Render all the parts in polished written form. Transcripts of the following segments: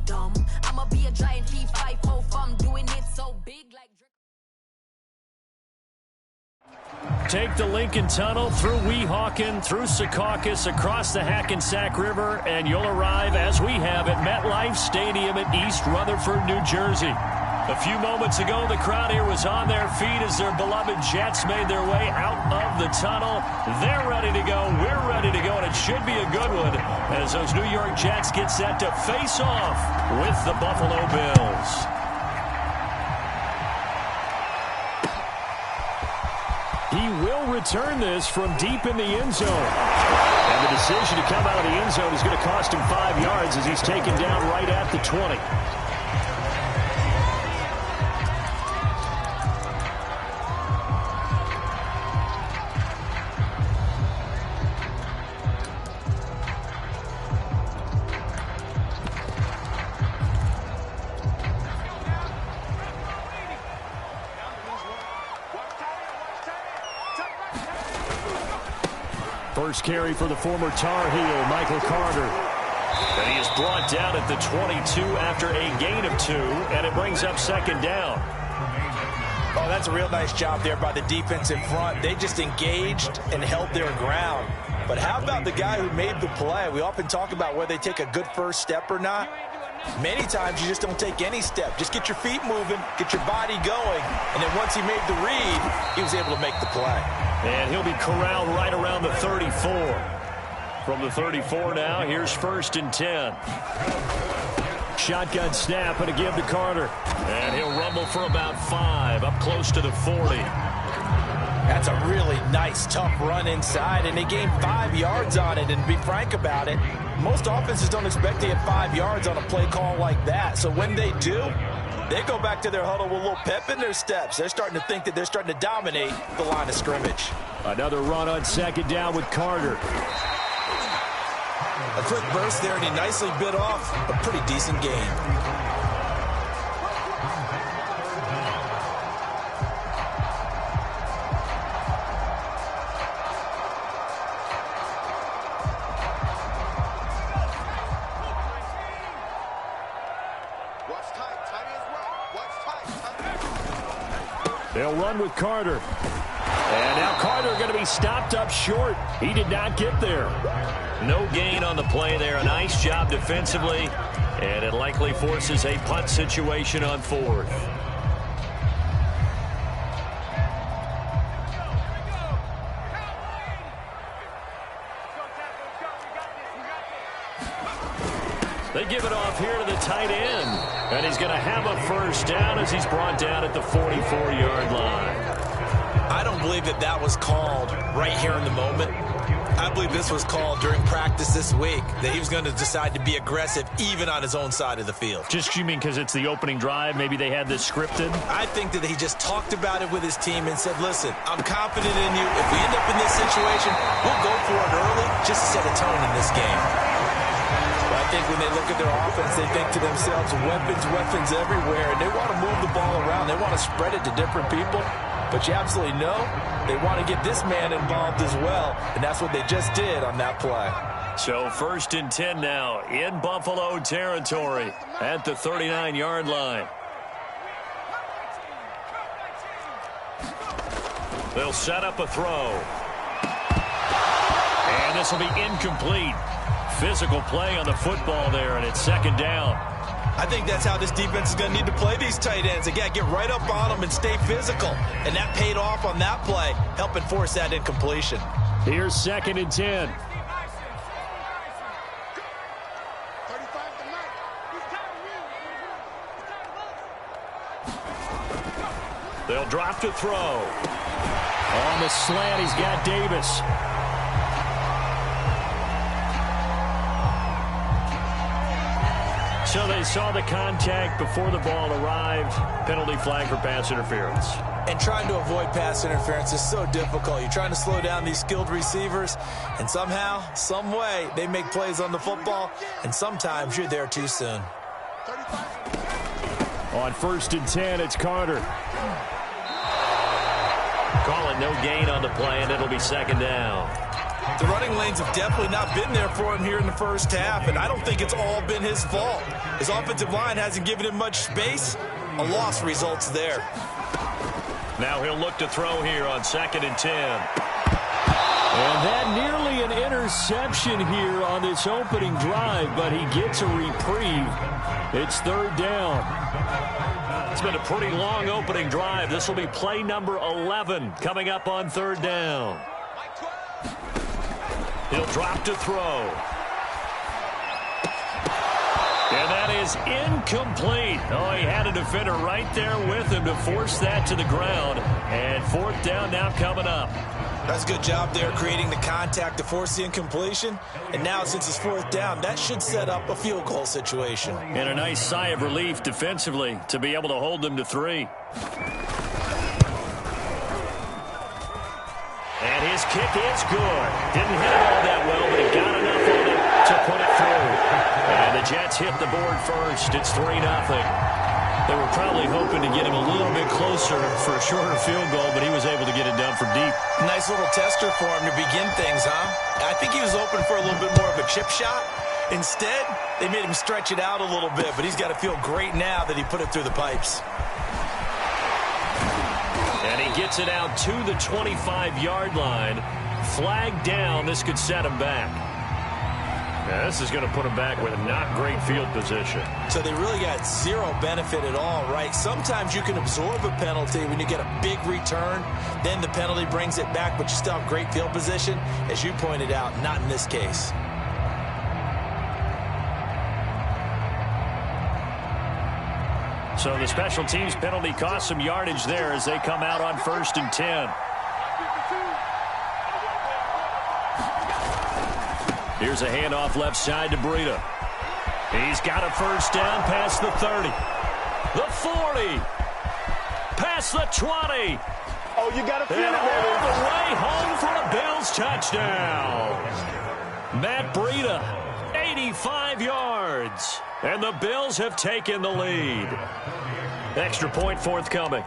dumb. I'ma be a giant thief, 5 I'm doing it so big like. Take the Lincoln Tunnel through Weehawken, through Secaucus, across the Hackensack River, and you'll arrive, as we have, at MetLife Stadium at East Rutherford, New Jersey. A few moments ago, the crowd here was on their feet as their beloved Jets made their way out of the tunnel. They're ready to go. We're ready to go, and it should be a good one as those New York Jets get set to face off with the Buffalo Bills. He will return this from deep in the end zone. And the decision to come out of the end zone is going to cost him 5 yards as he's taken down right at the 20. First carry for the former Tar Heel, Michael Carter. And he is brought down at the 22 after a gain of 2, and it brings up second down. Oh, that's a real nice job there by the defense in front. They just engaged and held their ground. But how about the guy who made the play? We often talk about whether they take a good first step or not. Many times you just don't take any step. Just get your feet moving, get your body going, and then once he made the read, he was able to make the play. And he'll be corralled right around the 34. From the 34 now, here's 1st and 10. Shotgun snap and a give to Carter. And he'll rumble for about 5, up close to the 40. That's a really nice, tough run inside, and they gained 5 yards on it. And to be frank about it, most offenses don't expect to get 5 yards on a play call like that. So when they do, they go back to their huddle with a little pep in their steps. They're starting to think that they're starting to dominate the line of scrimmage. Another run on second down with Carter. A quick burst there, and he nicely bit off a pretty decent gain. They'll run with Carter. And now Carter going to be stopped up short. He did not get there. No gain on the play there. A nice job defensively. And it likely forces a punt situation on 4th. They give it off here to the tight end. And he's going to have a first down as he's brought down at the 44-yard line. I don't believe that that was called right here in the moment. I believe this was called during practice this week, that he was going to decide to be aggressive even on his own side of the field. Just, you mean because it's the opening drive? Maybe they had this scripted? I think that he just talked about it with his team and said, listen, I'm confident in you. If we end up in this situation, we'll go for it early just to set a tone in this game. I think when they look at their offense, they think to themselves, weapons everywhere, and they want to move the ball around. They want to spread it to different people, but you absolutely know they want to get this man involved as well, and that's what they just did on that play. So 1st and 10 now in Buffalo territory at the 39-yard line. They'll set up a throw. And this will be incomplete. Physical play on the football there, and it's second down. I think that's how this defense is going to need to play these tight ends. They got to get right up on them and stay physical. And that paid off on that play, helping force that incompletion. Here's 2nd and 10. They'll drop to throw. On the slant, he's got Davis. So they saw the contact before the ball arrived. Penalty flag for pass interference. And trying to avoid pass interference is so difficult. You're trying to slow down these skilled receivers, and somehow, some way, they make plays on the football, and sometimes you're there too soon. On 1st and 10, it's Carter. Calling no gain on the play, and it'll be second down. The running lanes have definitely not been there for him here in the first half, and I don't think it's all been his fault. His offensive line hasn't given him much space. A loss results there. Now he'll look to throw here on 2nd and 10. And that nearly an interception here on this opening drive, but he gets a reprieve. It's 3rd down. It's been a pretty long opening drive. This will be play number 11 coming up on 3rd down. He'll drop to throw. And that is incomplete. Oh, he had a defender right there with him to force that to the ground. And 4th down now coming up. That's a good job there, creating the contact to force the incompletion. And now, since it's 4th down, that should set up a field goal situation. And a nice sigh of relief defensively to be able to hold them to 3. And his kick is good. Didn't hit it all that well, but he got enough on it to put it through. And the Jets hit the board first. It's 3-0. They were probably hoping to get him a little bit closer for a shorter field goal, but he was able to get it done from deep. Nice little tester for him to begin things, huh? I think he was open for a little bit more of a chip shot. Instead, they made him stretch it out a little bit, but he's got to feel great now that he put it through the pipes. And he gets it out to the 25-yard line. Flag down. This could set him back. Now, this is going to put him back with not great field position. So they really got zero benefit at all, right? Sometimes you can absorb a penalty when you get a big return. Then the penalty brings it back, but you still have great field position. As you pointed out, not in this case. So the special teams penalty cost some yardage there as they come out on 1st and 10. Here's a handoff left side to Breida. He's got a 1st down past the 30. The 40. Past the 20. Oh, you got to feel it, all the way home for a Bills touchdown. Matt Breida, 85 yards. And the Bills have taken the lead. Extra point forthcoming.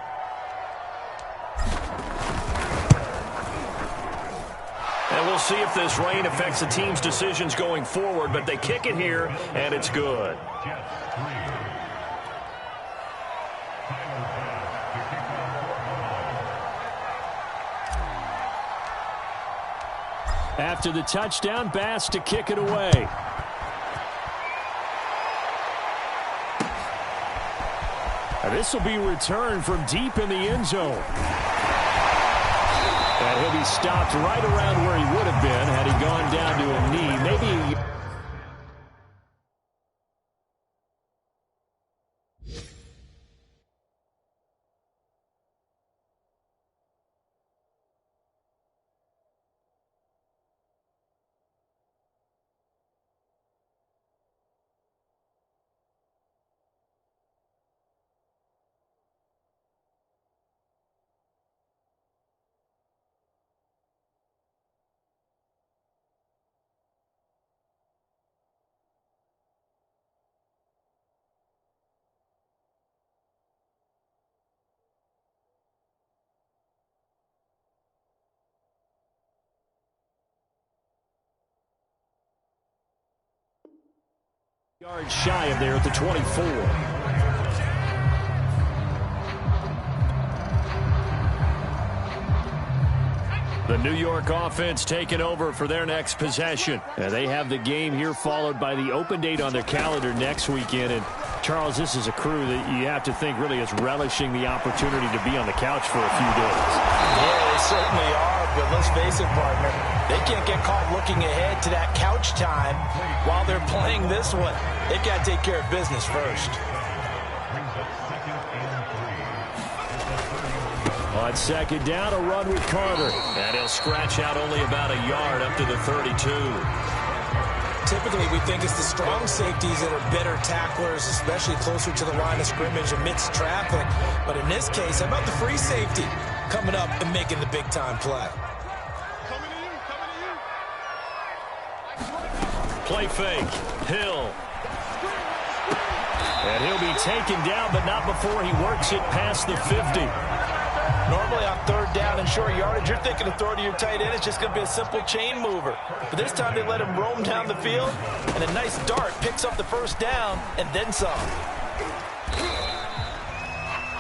And we'll see if this rain affects the team's decisions going forward, but they kick it here, and it's good. After the touchdown, Bass to kick it away. This will be returned from deep in the end zone. And he'll be stopped right around where he would have been had he gone down to a knee. Maybe... yards shy of there at the 24. The New York offense taking over for their next possession. They have the game here followed by the open date on their calendar next weekend. And Charles, this is a crew that you have to think really is relishing the opportunity to be on the couch for a few days. Yeah, they certainly are. But let's face it, partner, they can't get caught looking ahead to that couch time while they're playing this one. They've got to take care of business first. On 2nd down, a run with Carter. And he'll scratch out only about a yard up to the 32. Typically, we think it's the strong safeties that are better tacklers, especially closer to the line of scrimmage amidst traffic. But in this case, how about the free safety coming up and making the big-time play? Play fake. Hill. And he'll be taken down, but not before he works it past the 50. Normally on third down and short yardage, you're thinking of throw to your tight end. It's just going to be a simple chain mover. But this time they let him roam down the field, and a nice dart picks up the first down and then some.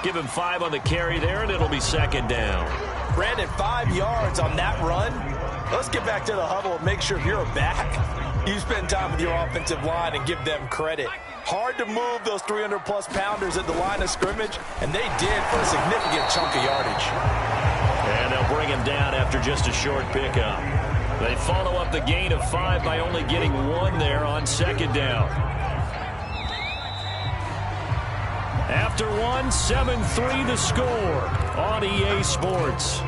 Give him 5 on the carry there, and it'll be second down. Brandon, 5 yards on that run. Let's get back to the huddle and make sure you're back. You spend time with your offensive line and give them credit. Hard to move those 300-plus pounders at the line of scrimmage, and they did for a significant chunk of yardage. And they'll bring him down after just a short pickup. They follow up the gain of 5 by only getting 1 there on second down. After 1, 7-3 the score on EA Sports.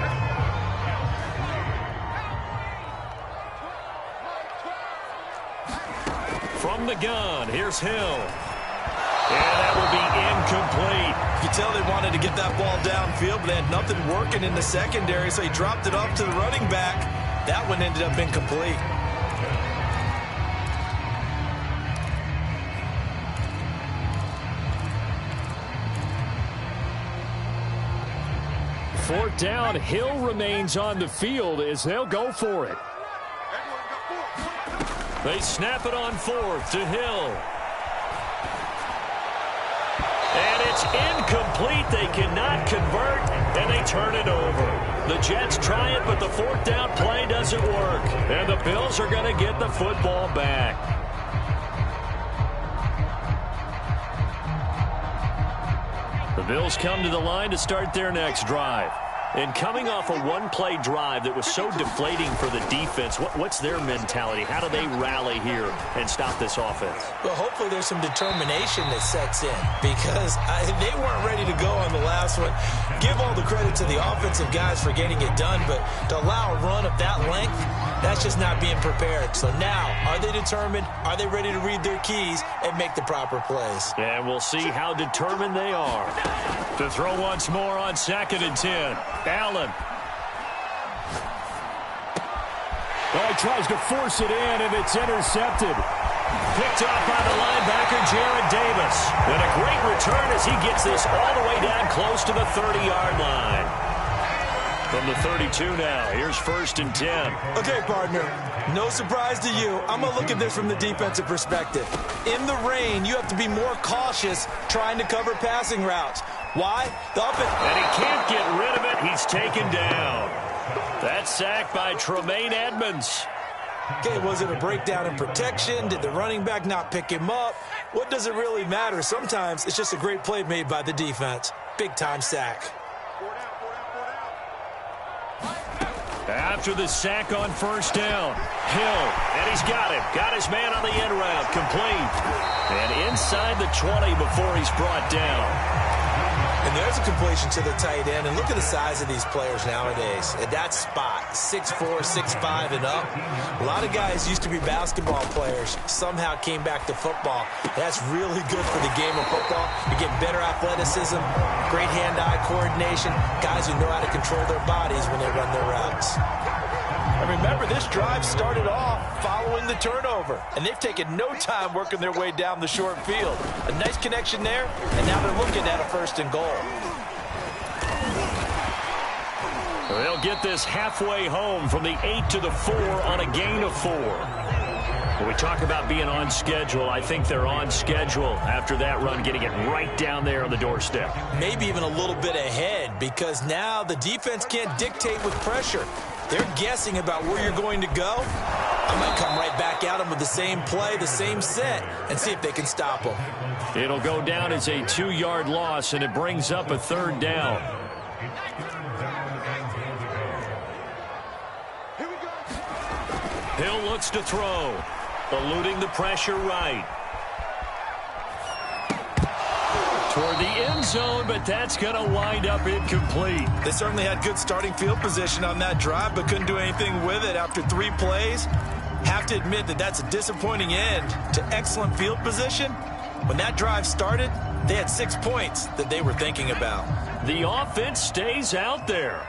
From the gun, here's Hill. And that will be incomplete. You can tell they wanted to get that ball downfield, but they had nothing working in the secondary, so he dropped it off to the running back. That one ended up incomplete. Fourth down, Hill remains on the field as they'll go for it. They snap it on 4th to Hill. And it's incomplete. They cannot convert, and they turn it over. The Jets try it, but the 4th down play doesn't work. And the Bills are going to get the football back. The Bills come to the line to start their next drive. And coming off a one-play drive that was so deflating for the defense, what's their mentality? How do they rally here and stop this offense? Well, hopefully there's some determination that sets in because they weren't ready to go on the last one. Give all the credit to the offensive guys for getting it done, but to allow a run of that length, that's just not being prepared. So now, are they determined? Are they ready to read their keys and make the proper plays? And we'll see how determined they are. To throw once more on 2nd and 10. Allen. Well, he tries to force it in, and it's intercepted. Picked off by the linebacker, Jarrad Davis. And a great return as he gets this all the way down close to the 30-yard line. From the 32 now, here's 1st and 10. Okay, partner, no surprise to you. I'm going to look at this from the defensive perspective. In the rain, you have to be more cautious trying to cover passing routes. Why? And he can't get rid of it. He's taken down. That's sacked by Tremaine Edmonds. Okay, was it a breakdown in protection? Did the running back not pick him up? What does it really matter? Sometimes it's just a great play made by the defense. Big-time sack. After the sack on 1st down, Hill, and he's got him. Got his man on the end route, complete. And inside the 20 before he's brought down. And there's a completion to the tight end. And look at the size of these players nowadays. At that spot, 6'4", 6'5", and up. A lot of guys used to be basketball players. Somehow came back to football. That's really good for the game of football. You're getting better athleticism, great hand-eye coordination, guys who know how to control their bodies when they run their routes. And remember, this drive started off following the turnover, and they've taken no time working their way down the short field. A nice connection there, and now they're looking at a 1st and goal. They'll get this halfway home from the 8 to the 4 on a gain of 4. When we talk about being on schedule, I think they're on schedule after that run, getting it right down there on the doorstep. Maybe even a little bit ahead, because now the defense can't dictate with pressure. They're guessing about where you're going to go. I might come right back at them with the same play, the same set, and see if they can stop them. It'll go down as a 2-yard loss, and it brings up a 3rd down. Hill looks to throw, eluding the pressure right. Toward the end zone, but that's going to wind up incomplete. They certainly had good starting field position on that drive, but couldn't do anything with it after 3 plays. Have to admit that that's a disappointing end to excellent field position. When that drive started, they had 6 points that they were thinking about. The offense stays out there.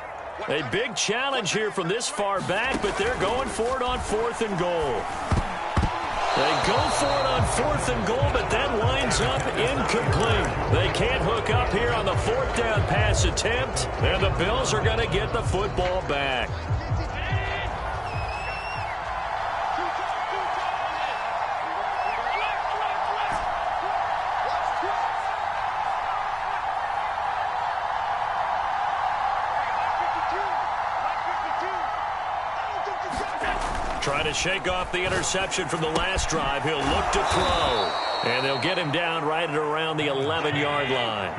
A big challenge here from this far back, but they're going for it on 4th and goal. They go for it on 4th and goal, but that winds up incomplete. They can't hook up here on the 4th down pass attempt, and the Bills are going to get the football back. Trying to shake off the interception from the last drive. He'll look to throw. And they'll get him down right at around the 11-yard line.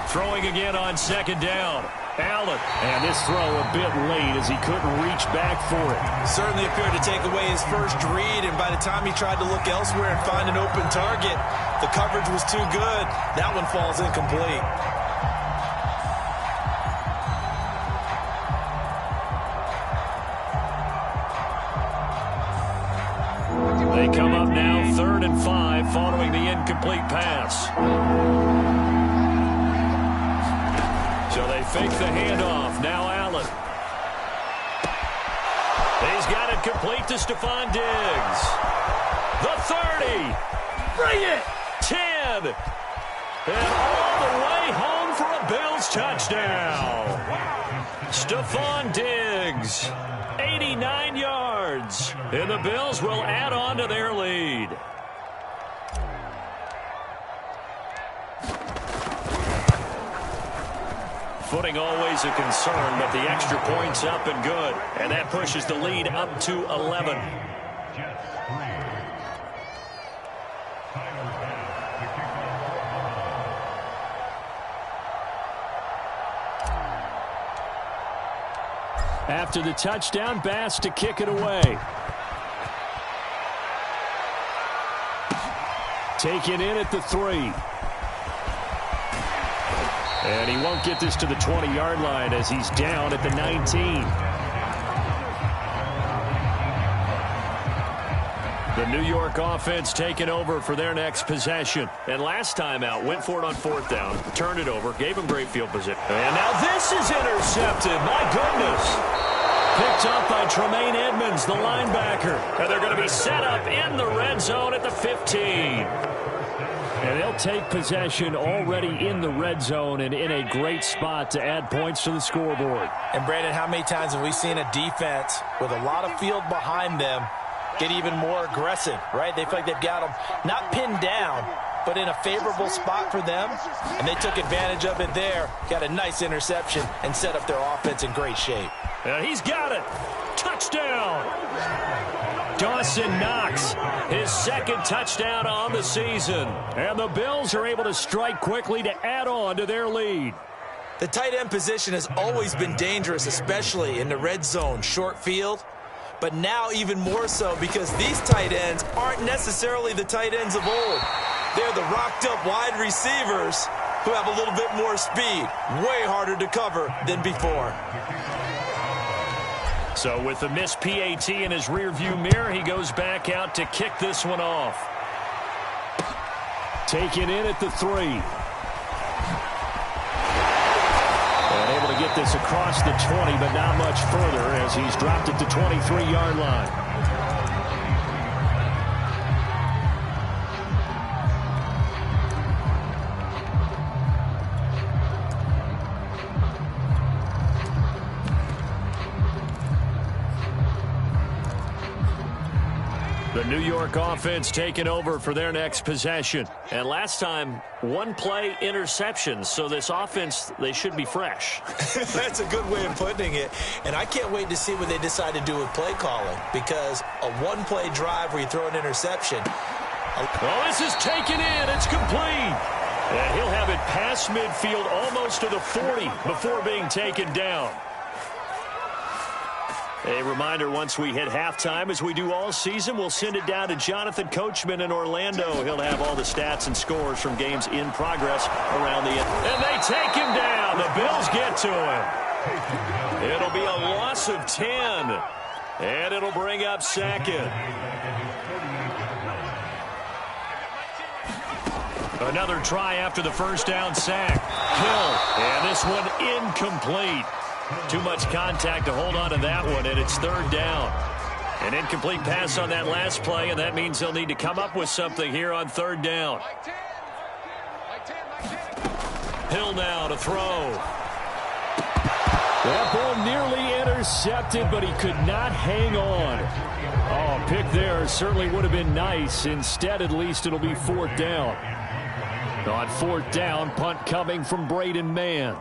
Throwing again on 2nd down. Allen. And this throw a bit late as he couldn't reach back for it. Certainly appeared to take away his first read, and by the time he tried to look elsewhere and find an open target, the coverage was too good. That one falls incomplete. They come up now 3rd and 5 following the incomplete pass. So they fake the handoff. Now Allen. He's got it complete to Stephon Diggs. The 30. Bring it. 10. And all the way home for a Bills touchdown. Stephon Diggs. 89 yards. And the Bills will add on to their lead. Footing always a concern, but the extra point's up and good. And that pushes the lead up to 11. After the touchdown, Bass to kick it away. Taken in at the 3. And he won't get this to the 20-yard line as he's down at the 19. The New York offense taking over for their next possession. And last time out, went for it on 4th down, turned it over, gave him great field position. And now this is intercepted. My goodness. Picked up by Tremaine Edmonds, the linebacker. And they're going to be set up in the red zone at the 15. And they'll take possession already in the red zone and in a great spot to add points to the scoreboard. And, Brandon, how many times have we seen a defense with a lot of field behind them get even more aggressive, right? They feel like they've got them not pinned down, but in a favorable spot for them. And they took advantage of it there, got a nice interception, and set up their offense in great shape. And he's got it. Touchdown. Dawson Knox, his 2nd touchdown on the season. And the Bills are able to strike quickly to add on to their lead. The tight end position has always been dangerous, especially in the red zone, short field. But now even more so because these tight ends aren't necessarily the tight ends of old. They're the rocked-up wide receivers who have a little bit more speed. Way harder to cover than before. So with the missed PAT in his rearview mirror, he goes back out to kick this one off. Taken in at the 3. And able to get this across the 20, but not much further as he's dropped at the 23-yard line. The New York offense taking over for their next possession. And last time, one-play interceptions. So this offense, they should be fresh. That's a good way of putting it. And I can't wait to see what they decide to do with play calling. Because a one-play drive where you throw an interception. Well, this is taken in. It's complete. And he'll have it past midfield almost to the 40 before being taken down. A reminder, once we hit halftime, as we do all season, we'll send it down to Jonathan Coachman in Orlando. He'll have all the stats and scores from games in progress around the end. And they take him down. The Bills get to him. It'll be a loss of 10. And it'll bring up 2nd. Another try after the first down sack. Hill, and this one incomplete. Too much contact to hold on to that one, and it's third down. An incomplete pass on that last play, and that means they'll need to come up with something here on third down. Hill now to throw. That ball nearly intercepted, but he could not hang on. Oh, pick there certainly would have been nice. Instead, at least it'll be fourth down. On fourth down, punt coming from Braden Mann.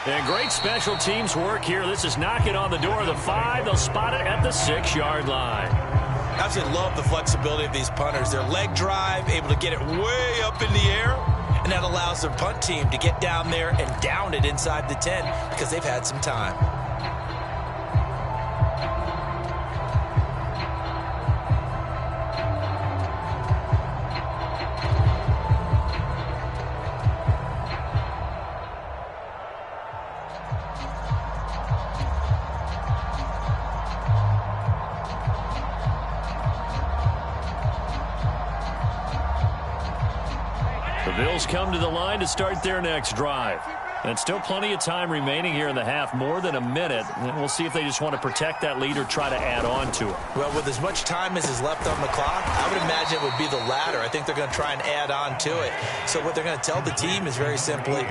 And great special teams work here. This is knocking on the door of the 5. They'll spot it at the 6-yard line. I absolutely love the flexibility of these punters. Their leg drive, able to get it way up in the air, and that allows their punt team to get down there and down it inside the 10 because they've had some time. The Bills come to the line to start their next drive. And still plenty of time remaining here in the half, more than a minute. And we'll see if they just want to protect that lead or try to add on to it. Well, with as much time as is left on the clock, I would imagine it would be the latter. I think they're going to try and add on to it. So what they're going to tell the team is very simply,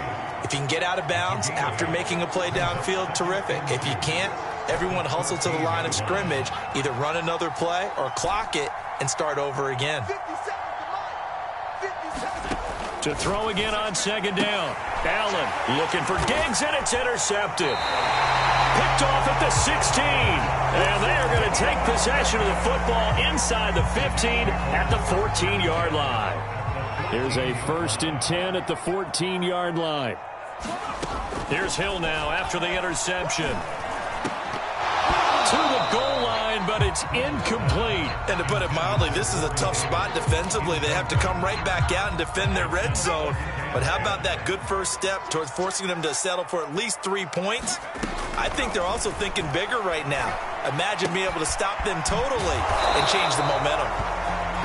if you can get out of bounds after making a play downfield, terrific. If you can't, everyone hustle to the line of scrimmage, either run another play or clock it and start over again. To throw again on second down. Allen looking for Diggs, and it's intercepted. Picked off at the 16. And they are going to take possession of the football inside the 15 at the 14-yard line. Here's a 1st and 10 at the 14-yard line. Here's Hill now after the interception. To the goal line, but it's incomplete. And to put it mildly, this is a tough spot defensively. They have to come right back out and defend their red zone. But how about that good first step towards forcing them to settle for at least 3 points? I think they're also thinking bigger right now. Imagine being able to stop them totally and change the momentum.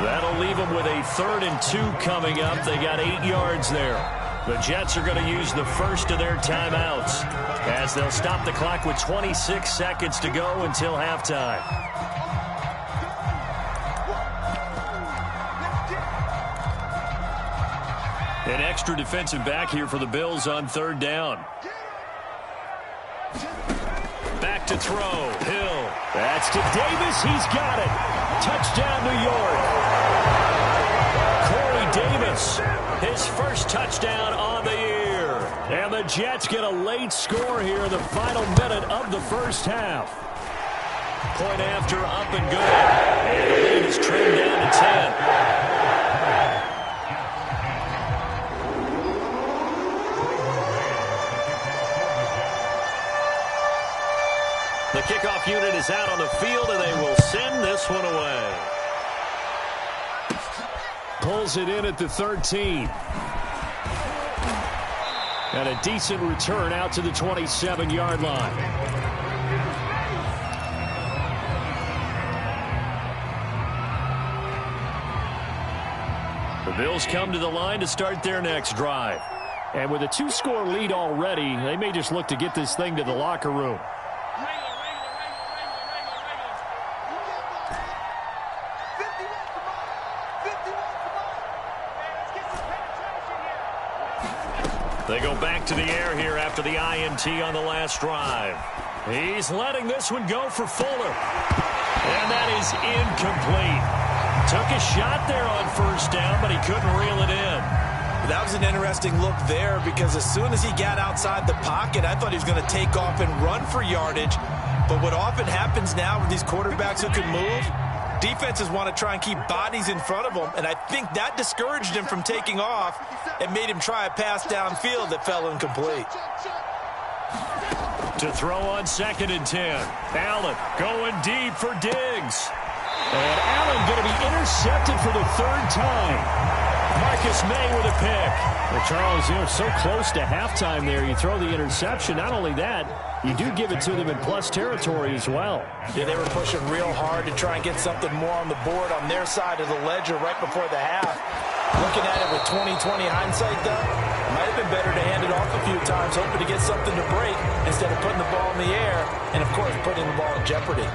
That'll leave them with a 3rd and 2 coming up. They got 8 yards there. The Jets are going to use the first of their timeouts as they'll stop the clock with 26 seconds to go until halftime. An extra defensive back here for the Bills on third down. Back to throw. Hill. That's to Davis. He's got it. Touchdown, New York. Corey Davis, his first touchdown on the year. And the Jets get a late score here in the final minute of the first half. Point after, up and good. And the lead is trimmed down to 10. The kickoff unit is out on the field, and they will send this one away. Pulls it in at the 13. And a decent return out to the 27-yard line. The Bills come to the line to start their next drive. And with a 2-score lead already, they may just look to get this thing to the locker room. They go back to the air here after the INT on the last drive. He's letting this one go for Fuller. And that is incomplete. Took a shot there on first down, but he couldn't reel it in. That was an interesting look there because as soon as he got outside the pocket, I thought he was going to take off and run for yardage. But what often happens now with these quarterbacks who can move, defenses want to try and keep bodies in front of them, and I think that discouraged him from taking off and made him try a pass downfield that fell incomplete. To throw on 2nd and 10. Allen going deep for Diggs. And Allen going to be intercepted for the 3rd time. Marcus May with a pick. Well, Charles, so close to halftime there. You throw the interception. Not only that, you do give it to them in plus territory as well. Yeah, they were pushing real hard to try and get something more on the board on their side of the ledger right before the half. Looking at it with 20/20 hindsight, though, it might have been better to hand it off a few times, hoping to get something to break instead of putting the ball in the air and, of course, putting the ball in jeopardy.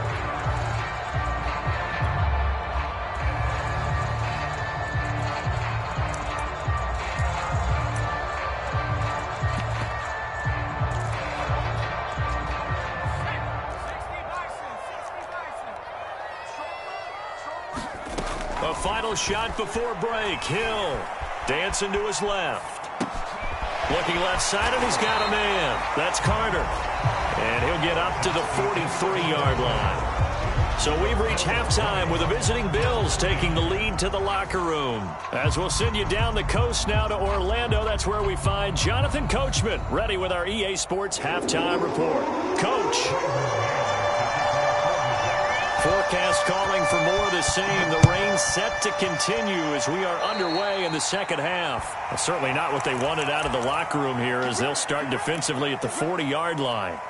A final shot before break. Hill dancing to his left. Looking left side, and he's got a man. That's Carter. And he'll get up to the 43-yard line. So we've reached halftime with the visiting Bills taking the lead to the locker room. As we'll send you down the coast now to Orlando, that's where we find Jonathan Coachman, ready with our EA Sports Halftime Report. Coach. Forecast calling for more of the same. The rain set to continue as we are underway in the second half. Well, certainly not what they wanted out of the locker room here as they'll start defensively at the 40-yard line.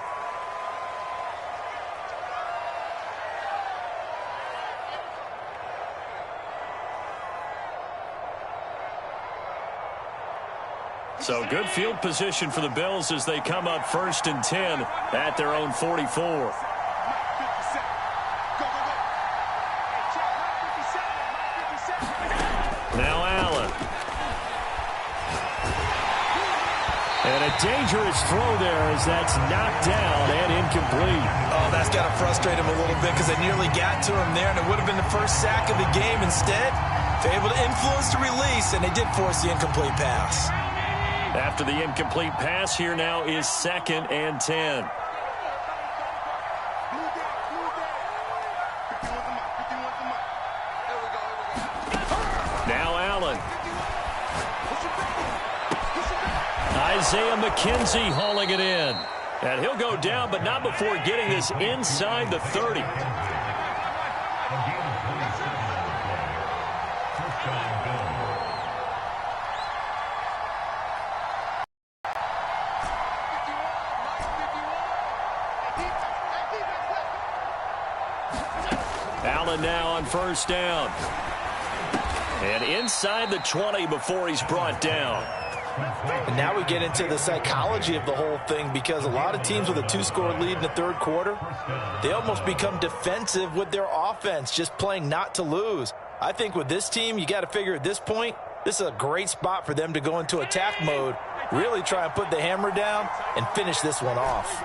So good field position for the Bills as they come up 1st and 10 at their own 44. Now Allen. And a dangerous throw there as that's knocked down and incomplete. Oh, that's got to frustrate him a little bit because they nearly got to him there, and it would have been the first sack of the game. Instead, they're able to influence the release, and they did force the incomplete pass. After the incomplete pass, here now is 2nd and 10. Now Allen. Isaiah McKenzie hauling it in. And he'll go down, but not before getting this inside the 30. Allen now on 1st down. And inside the 20 before he's brought down. And now we get into the psychology of the whole thing because a lot of teams with a 2-score lead in the third quarter, they almost become defensive with their offense, just playing not to lose. I think with this team, you got to figure at this point, this is a great spot for them to go into attack mode, really try and put the hammer down and finish this one off.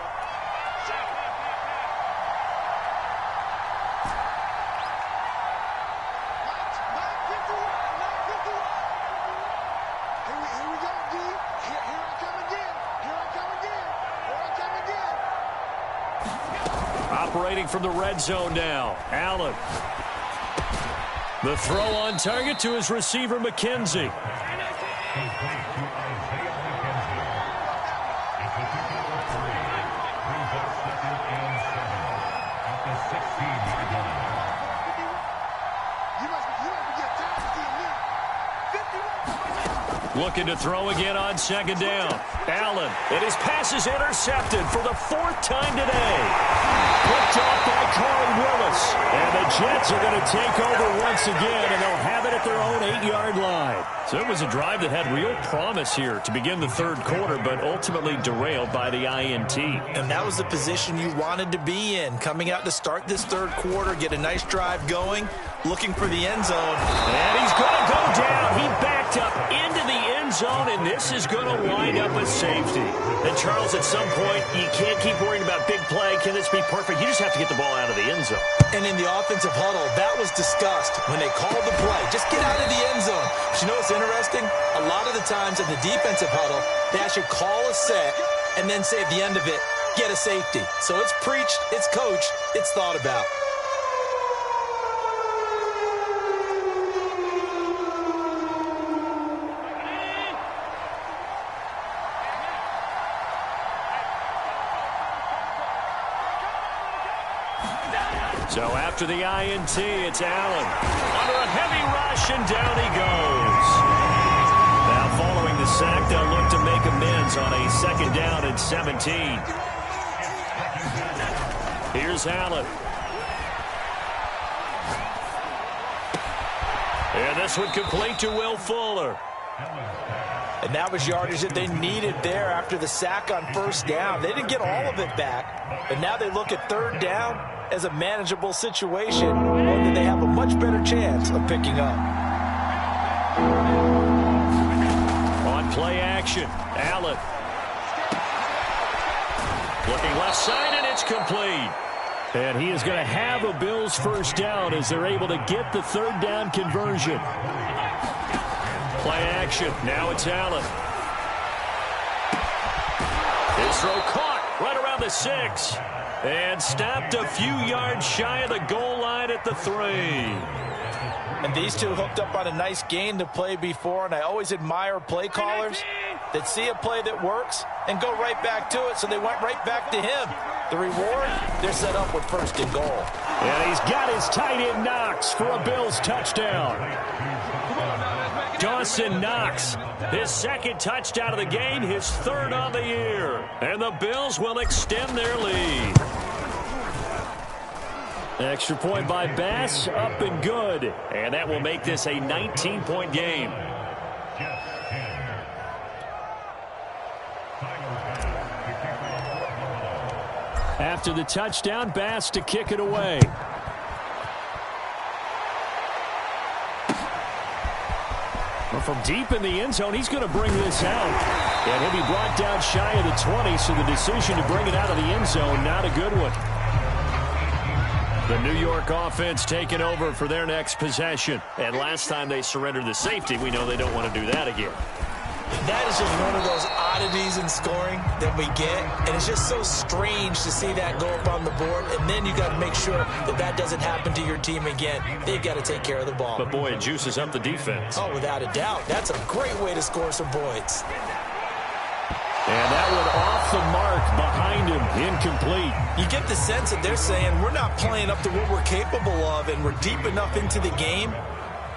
Operating from the red zone now. Allen. The throw on target to his receiver, McKenzie. Looking to throw again on 2nd down. Allen, and his pass is intercepted for the 4th time today. Picked off by Corey Willis. And the Jets are going to take over once again, and they'll have it at their own 8-yard line. So it was a drive that had real promise here to begin the third quarter, but ultimately derailed by the INT. And that was the position you wanted to be in, coming out to start this third quarter, get a nice drive going, looking for the end zone. And he's going to go down. He backed up into the end zone, and this is going to wind up a safety. And, Charles, at some point, you can't keep worrying about big play. Can this be perfect? You just have to get the ball out of the end zone. And in the offensive huddle, that was discussed when they called the play. Just get out of the end zone. But you know what's interesting? A lot of the times in the defensive huddle, they actually call a set and then say at the end of it, get a safety. So it's preached, it's coached, it's thought about. So after the INT, it's Allen. Under a heavy rush, and down he goes. 17. Here's Allen. And this one complete to Will Fuller. And that was yardage that they needed there after the sack on first down. They didn't get all of it back, but now they look at third down as a manageable situation, one that they have a much better chance of picking up. On play action, Allen. Looking left side, and it's complete. And he is going to have a Bills first down as they're able to get the third down conversion. Play action. Now it's Allen. His throw caught right around the 6. And stopped a few yards shy of the goal line at the 3. And these two hooked up on a nice gain to play before, and I always admire play callers that see a play that works and go right back to it, so they went right back to him. The reward, they're set up with first and goal. And he's got his tight end Knox for a Bills touchdown. Dawson Knox, his second touchdown of the game, his third on the year. And the Bills will extend their lead. Extra point by Bass, up and good. And that will make this a 19-point game. After the touchdown, Bass to kick it away. Well, from deep in the end zone, he's going to bring this out. And he'll be brought down shy of the 20, so the decision to bring it out of the end zone, not a good one. The New York offense taking over for their next possession. And last time they surrendered the safety, we know they don't want to do that again. That is just one of those oddities in scoring that we get, and it's just so strange to see that go up on the board, and then you got to make sure that that doesn't happen to your team again. They've got to take care of the ball. But boy, it juices up the defense. Oh, without a doubt. That's a great way to score some points. And that one off the mark behind him, incomplete. You get the sense that they're saying we're not playing up to what we're capable of, and we're deep enough into the game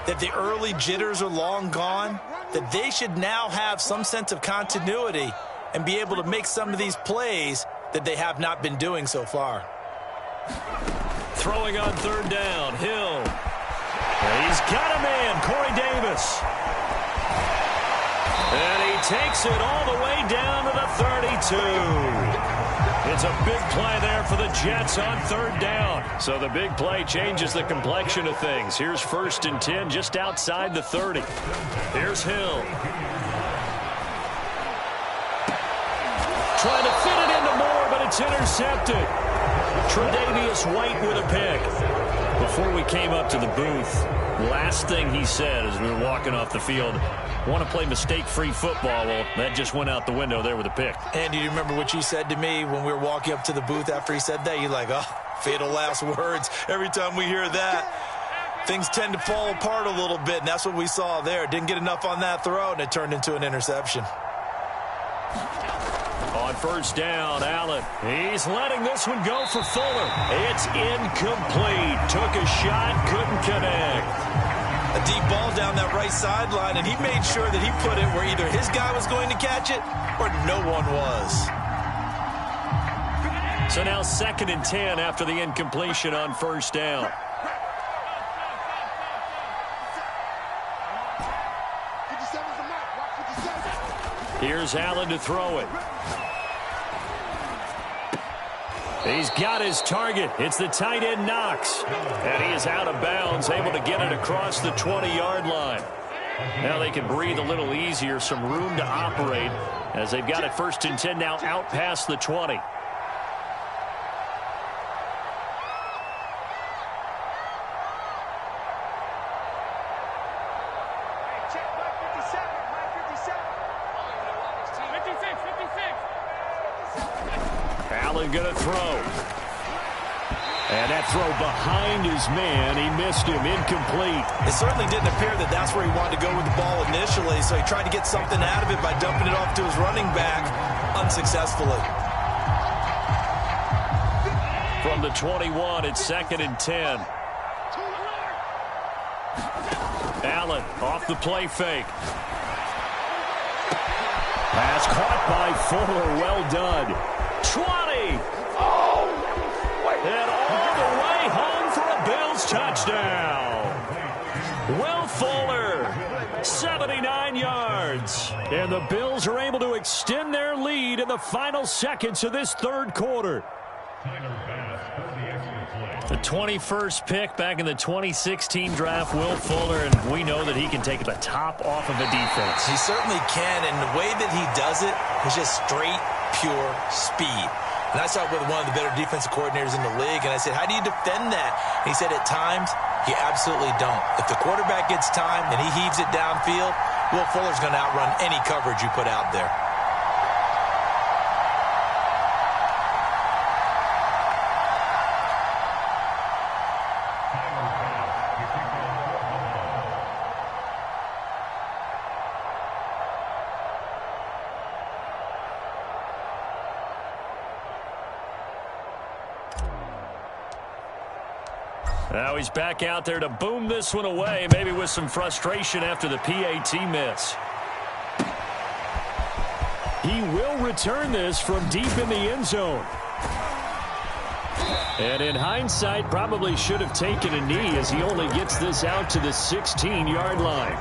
that the early jitters are long gone, that they should now have some sense of continuity and be able to make some of these plays that they have not been doing so far. Throwing on third down, Hill. And he's got a man, Corey Davis. And he takes it all the way down to the 32. It's a big play there for the Jets on third down. So the big play changes the complexion of things. Here's 1st and 10 just outside the 30. Here's Hill. Trying to fit it into Moore, but it's intercepted. Tre'Davious White with a pick. Before we came up to the booth, last thing he said as we were walking off the field, want to play mistake-free football. Well, that just went out the window there with a pick. And do you remember what you said to me when we were walking up to the booth after he said that? You're like, oh, fatal last words. Every time we hear that, things tend to fall apart a little bit, and that's what we saw there. Didn't get enough on that throw, and it turned into an interception. On first down, Allen. He's letting this one go for Fuller. It's incomplete. Took a shot, couldn't connect. A deep ball down that right sideline, and he made sure that he put it where either his guy was going to catch it or no one was. So now 2nd and 10 after the incompletion on first down. Here's Allen to throw it. He's got his target. It's the tight end Knox. And he is out of bounds, able to get it across the 20-yard line. Now they can breathe a little easier, some room to operate as they've got it 1st and 10 now out past the 20. Allen going to throw. And that throw behind his man. He missed him. Incomplete. It certainly didn't appear that that's where he wanted to go with the ball initially, so he tried to get something out of it by dumping it off to his running back unsuccessfully. From the 21, it's 2nd and 10. Allen off the play fake. Pass caught by Fuller. Well done. 20. And all the way home for a Bills touchdown. Will Fuller, 79 yards. And the Bills are able to extend their lead in the final seconds of this third quarter. The 21st pick back in the 2016 draft, Will Fuller, and we know that he can take the top off of a defense. He certainly can, and the way that he does it is just straight, pure speed. And I saw it with one of the better defensive coordinators in the league, and I said, how do you defend that? And he said, at times, you absolutely don't. If the quarterback gets time and he heaves it downfield, Will Fuller's going to outrun any coverage you put out there. Now he's back out there to boom this one away, maybe with some frustration after the PAT miss. He will return this from deep in the end zone. And in hindsight, probably should have taken a knee as he only gets this out to the 16-yard line.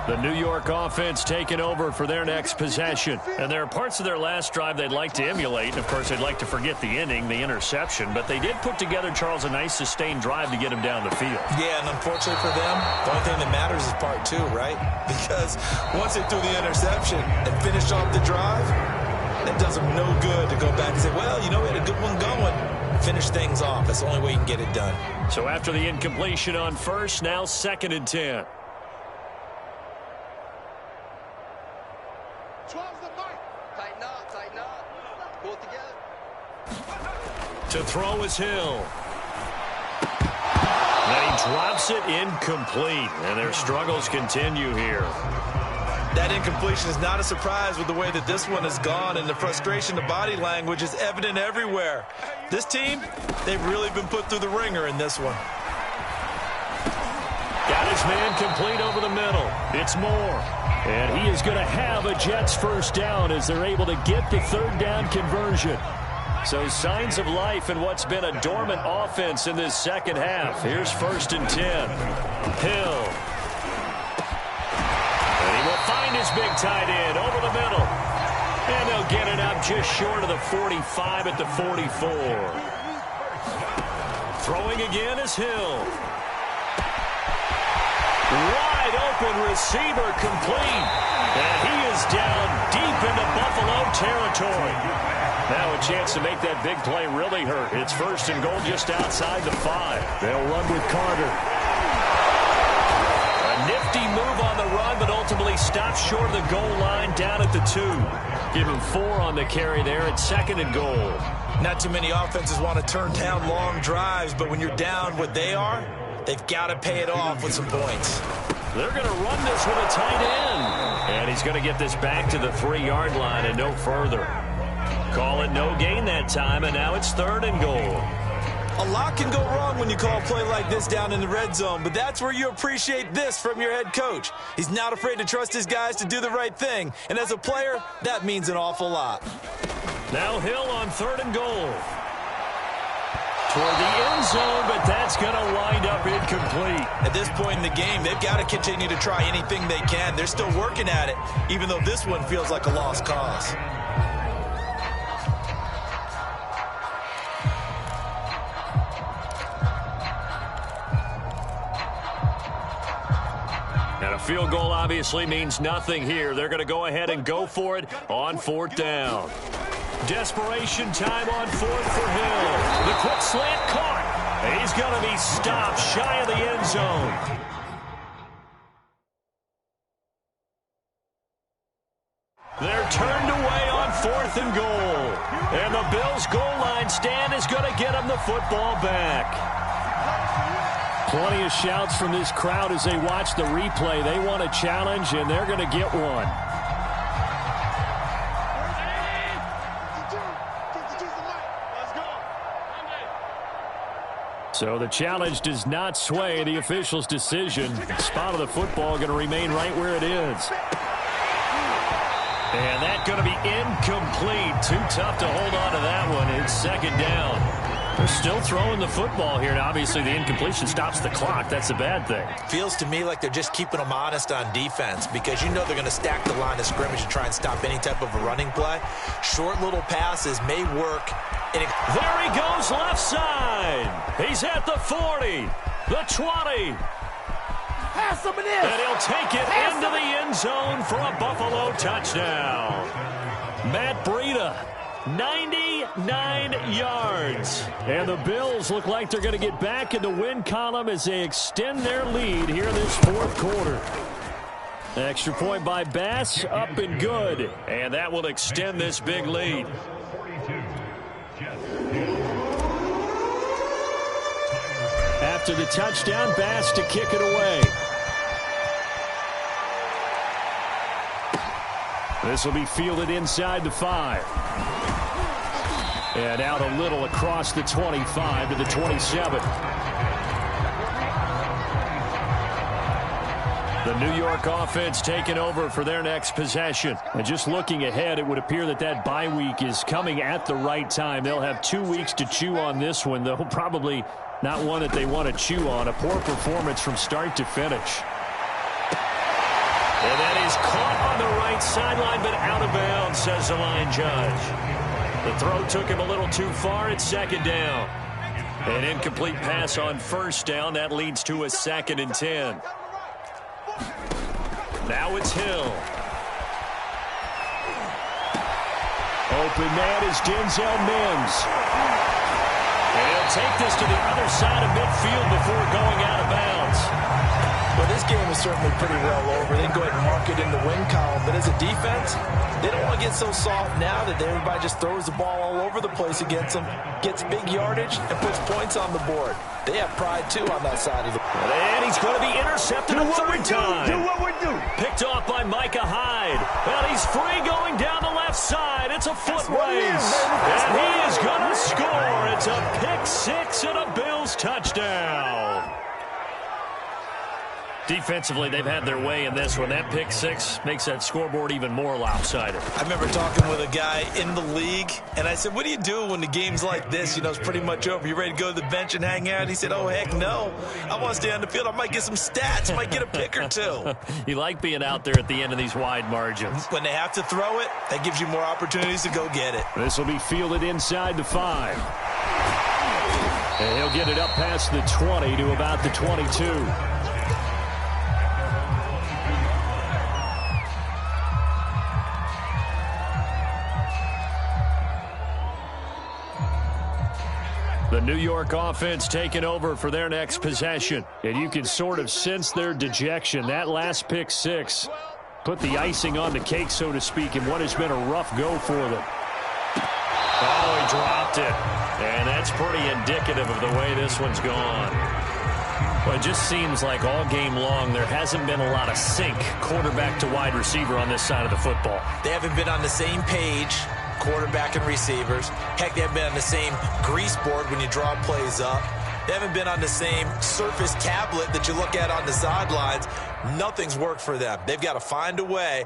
The New York offense taking over for their next possession. And there are parts of their last drive they'd like to emulate. And, of course, they'd like to forget the inning, the interception. But they did put together, Charles, a nice sustained drive to get him down the field. Yeah, and unfortunately for them, the only thing that matters is part two, right? Because once they threw the interception and finished off the drive, it does them no good to go back and say, well, you know, we had a good one going. Finish things off. That's the only way you can get it done. So after the incompletion on first, now 2nd and 10. 12's the mark. Tighten up. Pull it together. To throw is Hill. Then he drops it incomplete. And their struggles continue here. That incompletion is not a surprise with the way that this one has gone, and the frustration, the body language is evident everywhere. This team, they've really been put through the ringer in this one. Got his man complete over the middle. It's Moore. And he is going to have a Jets first down as they're able to get the third down conversion. So signs of life in what's been a dormant offense in this second half. Here's 1st and 10. Hill. And he will find his big tight end over the middle. And they'll get it up just short of the 45 at the 44. Throwing again is Hill. Wide open receiver complete. And he is down deep into Buffalo territory. Now a chance to make that big play really hurt. It's 1st and goal just outside the 5. They'll run with Carter. A nifty move on the run, but ultimately stops short of the goal line down at the 2. Give him 4 on the carry there at 2nd and goal. Not too many offenses want to turn down long drives, but when you're down what they are, they've got to pay it off with some points. They're going to run this with a tight end. And he's going to get this back to the 3-yard line and no further. Call it no gain that time, and now it's 3rd and goal. A lot can go wrong when you call a play like this down in the red zone, but that's where you appreciate this from your head coach. He's not afraid to trust his guys to do the right thing, and as a player, that means an awful lot. Now Hill on 3rd and goal. Toward the end zone, but that's going to wind up incomplete. At this point in the game, they've got to continue to try anything they can. They're still working at it, even though this one feels like a lost cause. And a field goal obviously means nothing here. They're going to go ahead and go for it on 4th down. Desperation time on 4th for Hill. The quick slant caught. He's going to be stopped shy of the end zone. They're turned away on 4th and goal. And the Bills' goal line stand is going to get them the football back. Plenty of shouts from this crowd as they watch the replay. They want a challenge, and they're going to get one. So the challenge does not sway the official's decision. Spot of the football going to remain right where it is. And that's going to be incomplete. Too tough to hold on to that one. It's second down. They're still throwing the football here. And obviously, the incompletion stops the clock. That's a bad thing. Feels to me like they're just keeping them honest on defense because you know they're going to stack the line of scrimmage and try and stop any type of a running play. Short little passes may work. There he goes left side. He's at the 40, the 20. Pass him it is. And he'll take it into the end zone for a Buffalo touchdown. Matt Breida, 99 yards. And the Bills look like they're going to get back in the win column as they extend their lead here this fourth quarter. Extra point by Bass, up and good. And that will extend this big lead. After the touchdown, Bass to kick it away. This will be fielded inside the 5. And out a little across the 25 to the 27. The New York offense taking over for their next possession. And just looking ahead, it would appear that that bye week is coming at the right time. They'll have 2 weeks to chew on this one, though probably not one that they want to chew on. A poor performance from start to finish. And that is caught on the right sideline, but out of bounds, says the line judge. The throw took him a little too far. It's second down. An incomplete pass on first down. That leads to a 2nd and 10. Now it's Hill. Open man is Denzel Mims. And he'll take this to the other side of midfield before going out of bounds. Well, this game is certainly pretty well over. They can go ahead and mark it in the win column. But as a defense, they don't want to get so soft now that everybody just throws the ball all over the place against them, gets big yardage, and puts points on the board. They have pride, too, on that side of the ball. And he's going to be intercepted a third time. Do what we do. Picked off by Micah Hyde. Well, he's free going down the left side. It's a foot race. And he is going to score. It's a pick-6 and a Bills touchdown. Defensively, they've had their way in this one. That pick-6 makes that scoreboard even more lopsided. I remember talking with a guy in the league, and I said, what do you do when the game's like this? You know, it's pretty much over. You ready to go to the bench and hang out? He said, oh, heck no. I want to stay on the field. I might get some stats. Might get a pick or two. You like being out there at the end of these wide margins. When they have to throw it, that gives you more opportunities to go get it. This will be fielded inside the 5. And he'll get it up past the 20 to about the 22. The New York offense taking over for their next possession. And you can sort of sense their dejection. That last pick-6 put the icing on the cake, so to speak, in what has been a rough go for them. Oh, he dropped it. And that's pretty indicative of the way this one's gone. Well, it just seems like all game long there hasn't been a lot of sync quarterback to wide receiver on this side of the football. They haven't been on the same page, quarterback and receivers. Heck, they haven't been on the same grease board when you draw plays up. They haven't been on the same Surface tablet that you look at on the sidelines. Nothing's worked for them. They've got to find a way.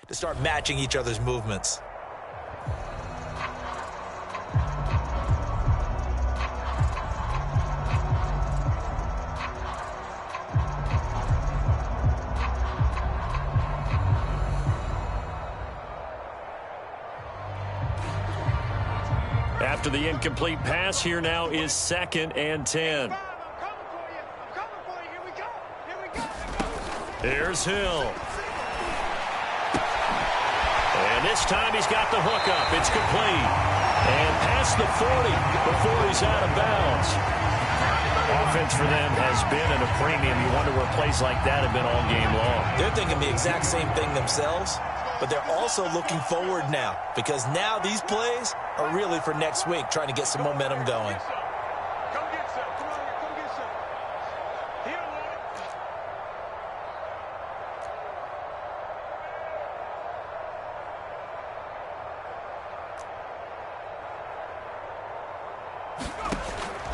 To start matching each other's movements. After the incomplete pass, here now is 2nd and 10. Here's Hill. And this time he's got the hook up. It's complete. And past the 40 before he's out of bounds. Offense for them has been at a premium. You wonder where plays like that have been all game long. They're thinking the exact same thing themselves, but they're also looking forward now because now these plays are really for next week, trying to get some momentum going.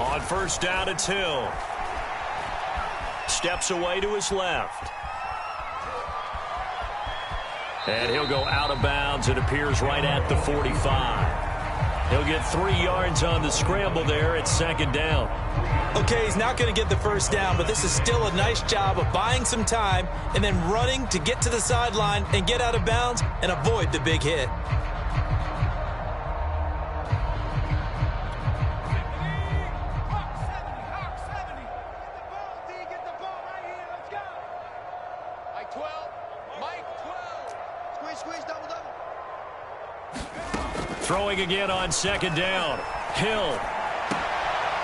On first down, it's Hill. Steps away to his left. And he'll go out of bounds. It appears right at the 45. He'll get 3 yards on the scramble there at 2nd down. Okay, he's not going to get the first down, but this is still a nice job of buying some time and then running to get to the sideline and get out of bounds and avoid the big hit. Throwing again on 2nd down. Hill.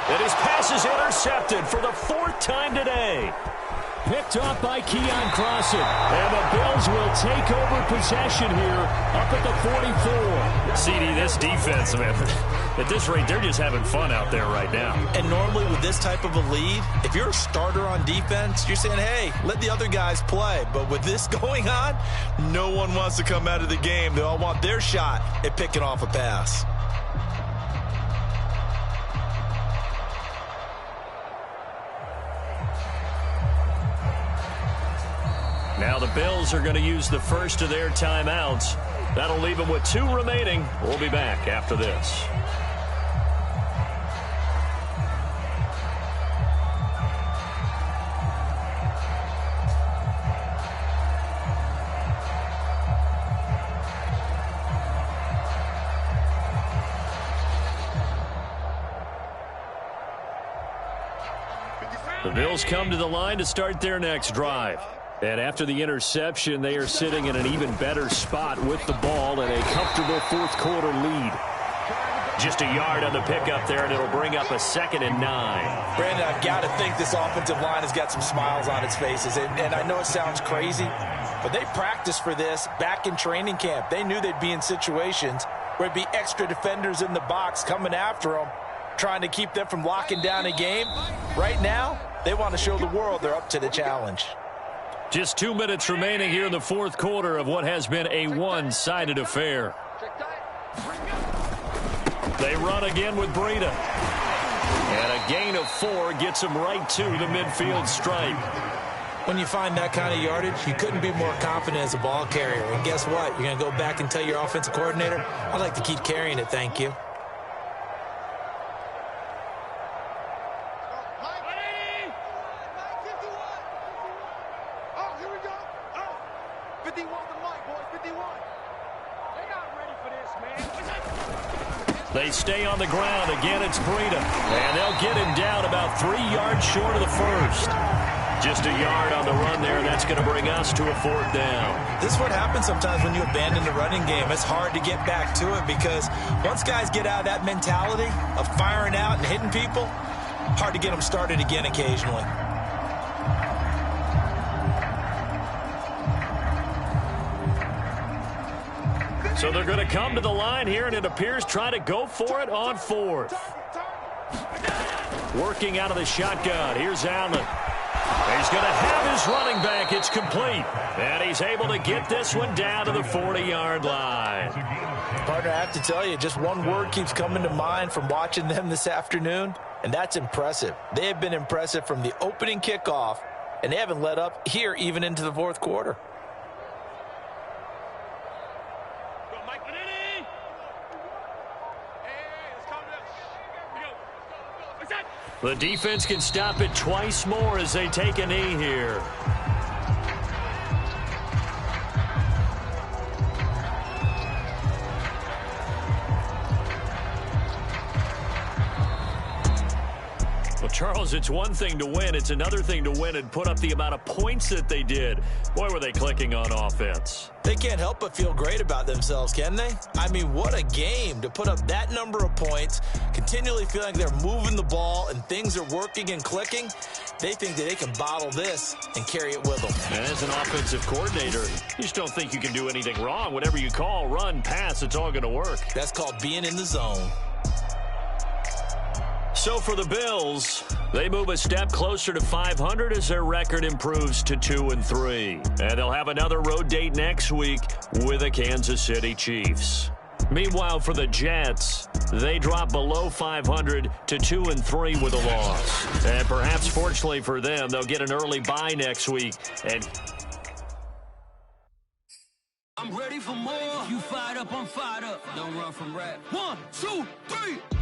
And his pass is intercepted for the 4th time today. Picked off by Keon Crossen. And the Bills will take over possession here up at the 44. CD, this defense, man, at this rate, they're just having fun out there right now. And normally with this type of a lead, if you're a starter on defense, you're saying, hey, let the other guys play. But with this going on, no one wants to come out of the game. They all want their shot at picking off a pass. Now the Bills are going to use the first of their timeouts. That'll leave them with 2 remaining. We'll be back after this. The Bills come to the line to start their next drive. And after the interception, they are sitting in an even better spot with the ball and a comfortable 4th quarter lead. Just a yard on the pickup there, and it'll bring up a 2nd and 9. Brandon, I've got to think this offensive line has got some smiles on its faces. And I know it sounds crazy, but they practiced for this back in training camp. They knew they'd be in situations where it'd be extra defenders in the box coming after them, trying to keep them from locking down a game. Right now, they want to show the world they're up to the challenge. Just 2 minutes remaining here in the 4th quarter of what has been a one-sided affair. They run again with Breida. And a gain of 4 gets them right to the midfield stripe. When you find that kind of yardage, you couldn't be more confident as a ball carrier. And guess what? You're going to go back and tell your offensive coordinator, I'd like to keep carrying it, thank you. They stay on the ground. Again, it's Breida. And they'll get him down about 3 yards short of the first. Just a yard on the run there. That's going to bring us to a 4th down. This is what happens sometimes when you abandon the running game. It's hard to get back to it because once guys get out of that mentality of firing out and hitting people, hard to get them started again occasionally. So they're going to come to the line here, and it appears try to go for it on 4th. Working out of the shotgun. Here's Allen. He's going to have his running back. It's complete. And he's able to get this one down to the 40-yard line. Partner, I have to tell you, just one word keeps coming to mind from watching them this afternoon, and that's impressive. They have been impressive from the opening kickoff, and they haven't let up here even into the 4th quarter. The defense can stop it twice more as they take a knee here. Charles, it's one thing to win. It's another thing to win and put up the amount of points that they did. Boy, were they clicking on offense. They can't help but feel great about themselves, can they? I mean, what a game to put up that number of points, continually feeling they're moving the ball and things are working and clicking. They think that they can bottle this and carry it with them. And as an offensive coordinator, you just don't think you can do anything wrong. Whatever you call, run, pass, it's all going to work. That's called being in the zone. So for the Bills, they move a step closer to 500 as their record improves to 2-3. And they'll have another road date next week with the Kansas City Chiefs. Meanwhile, for the Jets, they drop below 500 to 2-3 with a loss. And perhaps fortunately for them, they'll get an early bye next week. And I'm ready for more. You fired up, I'm fired up. Don't run from rap. 1, 2, 3.